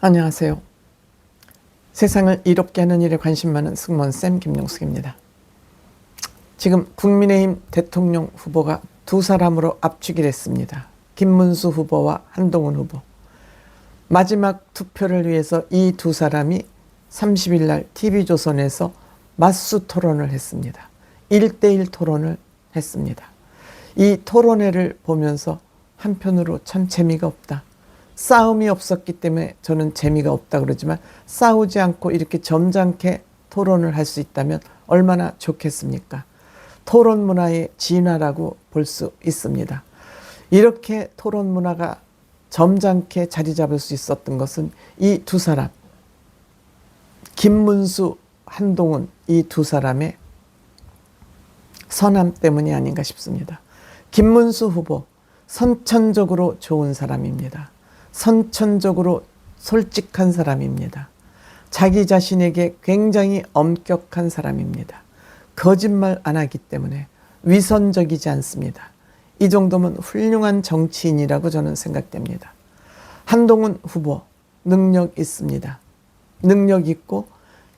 안녕하세요. 세상을 이롭게 하는 일에 관심 많은 승무원쌤 김용숙입니다. 지금 국민의힘 대통령 후보가 두 사람으로 압축이 됐습니다. 김문수 후보와 한동훈 후보. 마지막 투표를 위해서 이 두 사람이 30일 날 TV조선에서 맞수 토론을 했습니다. 1대1 토론을 했습니다. 이 토론회를 보면서 한편으로 참 재미가 없다. 싸움이 없었기 때문에 저는 재미가 없다 그러지만 싸우지 않고 이렇게 점잖게 토론을 할 수 있다면 얼마나 좋겠습니까? 토론 문화의 진화라고 볼 수 있습니다. 이렇게 토론 문화가 점잖게 자리 잡을 수 있었던 것은 이 두 사람, 김문수, 한동훈 이 두 사람의 선함 때문이 아닌가 싶습니다. 김문수 후보, 선천적으로 좋은 사람입니다. 선천적으로 솔직한 사람입니다. 자기 자신에게 굉장히 엄격한 사람입니다. 거짓말 안 하기 때문에 위선적이지 않습니다. 이 정도면 훌륭한 정치인이라고 저는 생각됩니다. 한동훈 후보 능력 있습니다. 능력 있고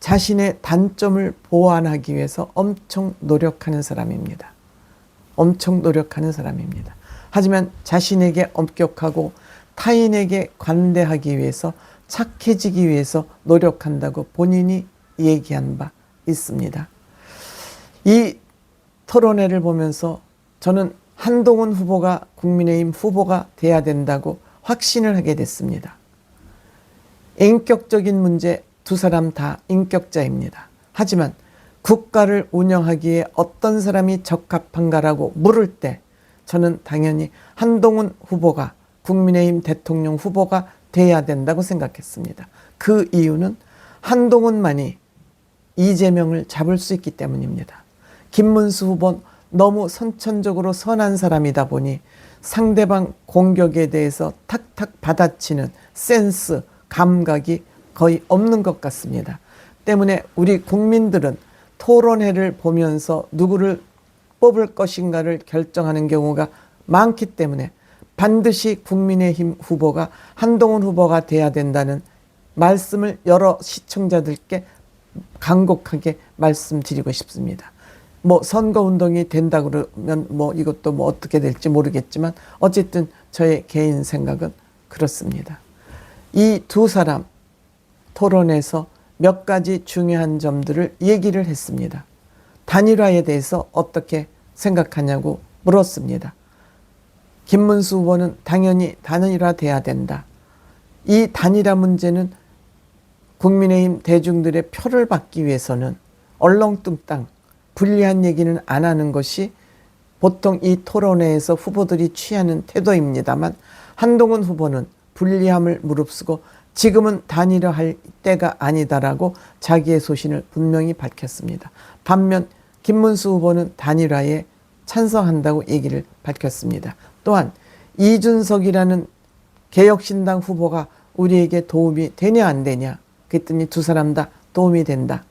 자신의 단점을 보완하기 위해서 엄청 노력하는 사람입니다. 엄청 노력하는 사람입니다. 하지만 자신에게 엄격하고 타인에게 관대하기 위해서 착해지기 위해서 노력한다고 본인이 얘기한 바 있습니다. 이 토론회를 보면서 저는 한동훈 후보가 국민의힘 후보가 돼야 된다고 확신을 하게 됐습니다. 인격적인 문제 두 사람 다 인격자입니다. 하지만 국가를 운영하기에 어떤 사람이 적합한가라고 물을 때 저는 당연히 한동훈 후보가 국민의힘 대통령 후보가 돼야 된다고 생각했습니다. 그 이유는 한동훈만이 이재명을 잡을 수 있기 때문입니다. 김문수 후보는 너무 선천적으로 선한 사람이다 보니 상대방 공격에 대해서 탁탁 받아치는 센스, 감각이 거의 없는 것 같습니다. 때문에 우리 국민들은 토론회를 보면서 누구를 뽑을 것인가를 결정하는 경우가 많기 때문에 반드시 국민의힘 후보가 한동훈 후보가 돼야 된다는 말씀을 여러 시청자들께 간곡하게 말씀드리고 싶습니다. 선거운동이 된다 그러면 이것도 어떻게 될지 모르겠지만 어쨌든 저의 개인 생각은 그렇습니다. 이 두 사람 토론에서 몇 가지 중요한 점들을 얘기를 했습니다. 단일화에 대해서 어떻게 생각하냐고 물었습니다. 김문수 후보는 당연히 단일화돼야 된다. 이 단일화 문제는 국민의힘 대중들의 표를 받기 위해서는 얼렁뚱땅 불리한 얘기는 안 하는 것이 보통 이 토론회에서 후보들이 취하는 태도입니다만 한동훈 후보는 불리함을 무릅쓰고 지금은 단일화할 때가 아니다라고 자기의 소신을 분명히 밝혔습니다. 반면 김문수 후보는 단일화에 찬성한다고 얘기를 밝혔습니다. 또한 이준석이라는 개혁신당 후보가 우리에게 도움이 되냐 안 되냐 그랬더니 두 사람 다 도움이 된다.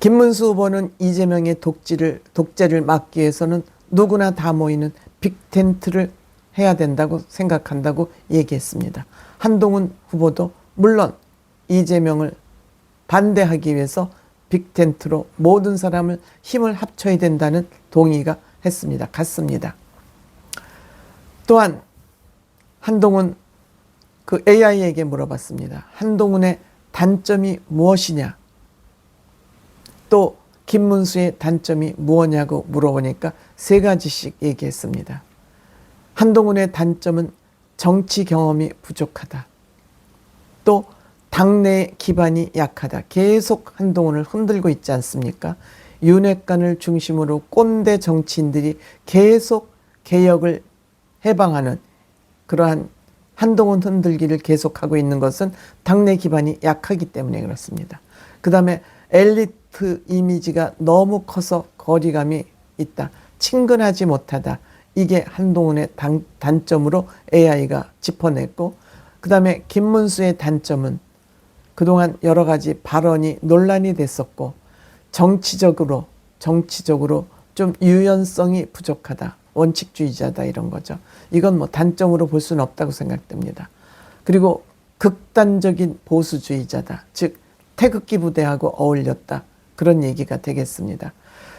김문수 후보는 이재명의 독재를 막기 위해서는 누구나 다 모이는 빅텐트를 해야 된다고 생각한다고 얘기했습니다. 한동훈 후보도 물론 이재명을 반대하기 위해서 빅텐트로 모든 사람을 힘을 합쳐야 된다는 동의가 같습니다. 또한 한동훈 AI에게 물어봤습니다. 한동훈의 단점이 무엇이냐? 또 김문수의 단점이 무엇냐고 물어보니까 세 가지씩 얘기했습니다. 한동훈의 단점은 정치 경험이 부족하다. 또 당내 기반이 약하다. 계속 한동훈을 흔들고 있지 않습니까? 윤핵관을 중심으로 꼰대 정치인들이 계속 개혁을 해방하는 그러한 한동훈 흔들기를 계속하고 있는 것은 당내 기반이 약하기 때문에 그렇습니다. 그 다음에 엘리트 이미지가 너무 커서 거리감이 있다. 친근하지 못하다. 이게 한동훈의 단점으로 AI가 짚어냈고 그 다음에 김문수의 단점은 그동안 여러 가지 발언이 논란이 됐었고 정치적으로 좀 유연성이 부족하다. 원칙주의자다 이런 거죠. 이건 단점으로 볼 수는 없다고 생각됩니다. 그리고 극단적인 보수주의자다. 즉 태극기 부대하고 어울렸다. 그런 얘기가 되겠습니다.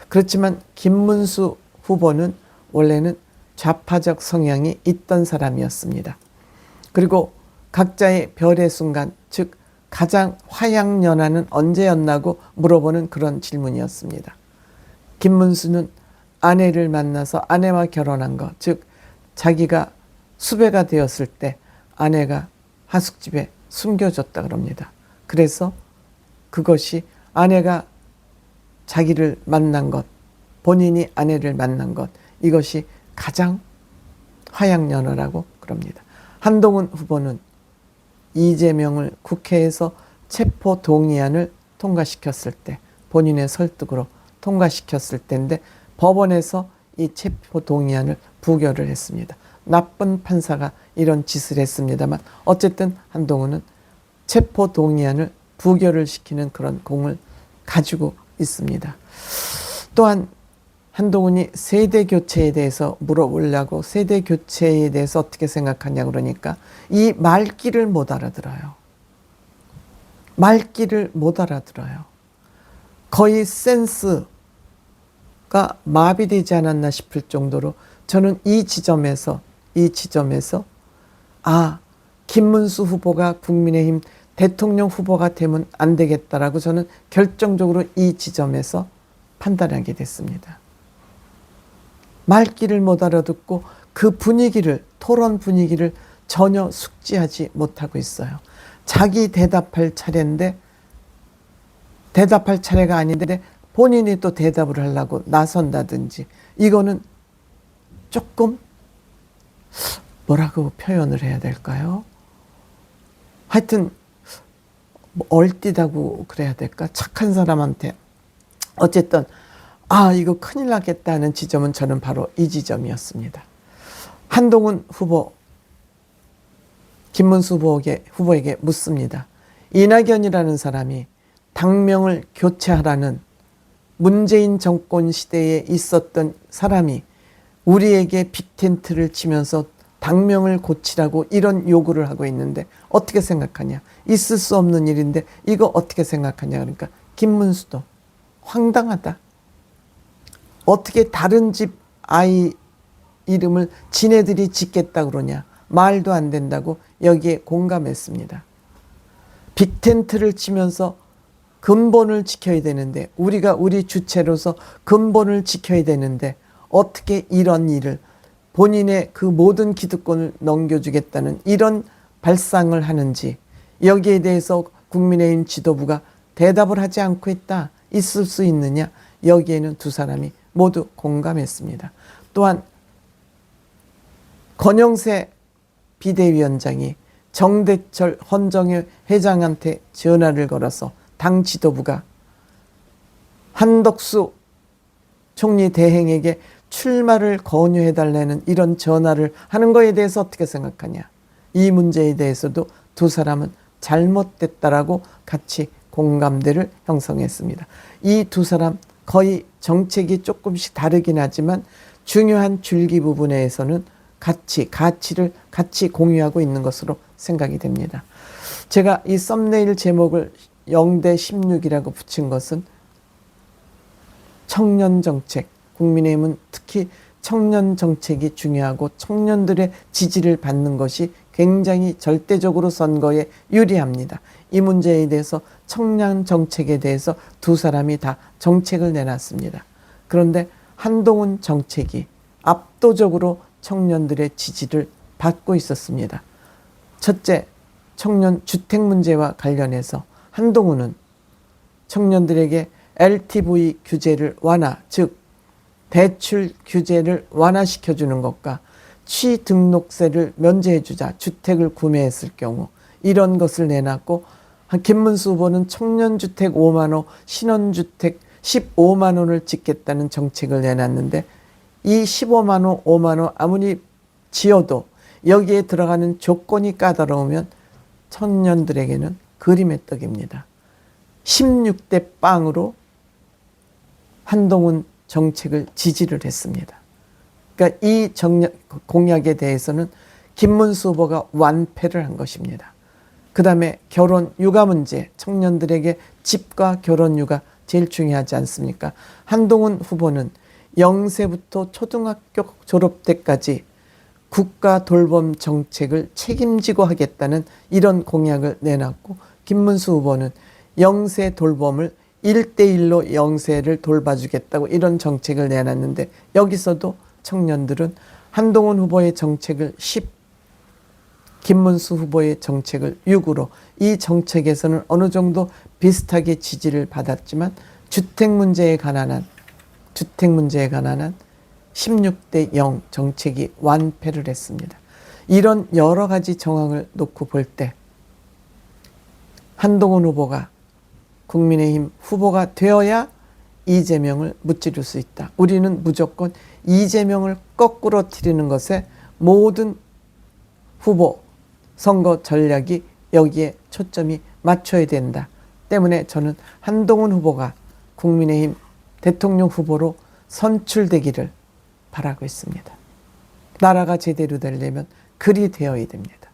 그렇지만 김문수 후보는 원래는 좌파적 성향이 있던 사람이었습니다. 그리고 각자의 별의 순간, 즉 가장 화양연화는 언제였나고 물어보는 그런 질문이었습니다. 김문수는 아내를 만나서 아내와 결혼한 것, 즉 자기가 수배가 되었을 때 아내가 하숙집에 숨겨줬다 그럽니다. 그래서 그것이 아내가 자기를 만난 것, 본인이 아내를 만난 것, 이것이 가장 화양연화라고 그럽니다. 한동훈 후보는 이재명을 국회에서 체포동의안을 통과시켰을 때, 본인의 설득으로 통과시켰을 때인데 법원에서 이 체포동의안을 부결을 했습니다. 나쁜 판사가 이런 짓을 했습니다만 어쨌든 한동훈은 체포동의안을 부결을 시키는 그런 공을 가지고 있습니다. 또한 한동훈이 세대교체에 대해서 물어보려고, 세대교체에 대해서 어떻게 생각하냐 그러니까 이 말귀를 못 알아들어요. 말귀를 못 알아들어요. 거의 센스가 마비되지 않았나 싶을 정도로 저는 이 지점에서 김문수 후보가 국민의힘 대통령 후보가 되면 안 되겠다라고 저는 결정적으로 이 지점에서 판단하게 됐습니다. 말귀를 못 알아듣고 그 분위기를, 토론 분위기를 전혀 숙지하지 못하고 있어요. 자기 대답할 차례인데 대답할 차례가 아닌데 본인이 또 대답을 하려고 나선다든지, 이거는 조금 뭐라고 표현을 해야 될까요? 하여튼 얼띠다고 그래야 될까? 착한 사람한테 어쨌든 이거 큰일 나겠다 하는 지점은 저는 바로 이 지점이었습니다. 한동훈 후보, 김문수 후보에게 묻습니다. 이낙연이라는 사람이 당명을 교체하라는 문재인 정권 시대에 있었던 사람이 우리에게 빅텐트를 치면서 당명을 고치라고 이런 요구를 하고 있는데 어떻게 생각하냐? 있을 수 없는 일인데 이거 어떻게 생각하냐? 그러니까 김문수도 황당하다. 어떻게 다른 집 아이 이름을 지네들이 짓겠다 그러냐. 말도 안 된다고 여기에 공감했습니다. 빅텐트를 치면서 근본을 지켜야 되는데, 우리가 우리 주체로서 근본을 지켜야 되는데 어떻게 이런 일을, 본인의 그 모든 기득권을 넘겨주겠다는 이런 발상을 하는지, 여기에 대해서 국민의힘 지도부가 대답을 하지 않고 있다. 있을 수 있느냐. 여기에는 두 사람이 모두 공감했습니다. 또한 권영세 비대위원장이 정대철 헌정회 회장한테 전화를 걸어서 당 지도부가 한덕수 총리 대행에게 출마를 권유해달라는 이런 전화를 하는 거에 대해서 어떻게 생각하냐. 이 문제에 대해서도 두 사람은 잘못됐다라고 같이 공감대를 형성했습니다. 이 두 사람 거의 정책이 조금씩 다르긴 하지만 중요한 줄기 부분에서는 가치를 같이 공유하고 있는 것으로 생각이 됩니다. 제가 이 썸네일 제목을 0대 16이라고 붙인 것은 청년 정책, 국민의힘은 특히 청년 정책이 중요하고 청년들의 지지를 받는 것이 굉장히 절대적으로 선거에 유리합니다. 이 문제에 대해서 청년 정책에 대해서 두 사람이 다 정책을 내놨습니다. 그런데 한동훈 정책이 압도적으로 청년들의 지지를 받고 있었습니다. 첫째, 청년 주택 문제와 관련해서 한동훈은 청년들에게 LTV 규제를 완화, 즉 대출 규제를 완화시켜주는 것과 취등록세를 면제해주자, 주택을 구매했을 경우, 이런 것을 내놨고, 김문수 후보는 청년주택 5만 원, 신혼주택 15만 원을 짓겠다는 정책을 내놨는데, 이 15만 원, 5만 원 아무리 지어도 여기에 들어가는 조건이 까다로우면 청년들에게는 그림의 떡입니다. 16대 0으로 한동훈 정책을 지지를 했습니다. 그러니까 이 공약에 대해서는 김문수 후보가 완패를 한 것입니다. 그 다음에 결혼 육아 문제, 청년들에게 집과 결혼 육아 제일 중요하지 않습니까? 한동훈 후보는 0세부터 초등학교 졸업 때까지 국가 돌봄 정책을 책임지고 하겠다는 이런 공약을 내놨고, 김문수 후보는 0세 돌봄을 1대1로 0세를 돌봐주겠다고 이런 정책을 내놨는데, 여기서도 청년들은 한동훈 후보의 정책을 10, 김문수 후보의 정책을 6으로 이 정책에서는 어느 정도 비슷하게 지지를 받았지만 주택 문제에 관한 16대 0 정책이 완패를 했습니다. 이런 여러 가지 정황을 놓고 볼 때 한동훈 후보가 국민의힘 후보가 되어야 이재명을 무찌를 수 있다. 우리는 무조건 이재명을 거꾸로 트리는 것에 모든 후보 선거 전략이 여기에 초점이 맞춰야 된다. 때문에 저는 한동훈 후보가 국민의힘 대통령 후보로 선출되기를 바라고 있습니다. 나라가 제대로 되려면 그리 되어야 됩니다.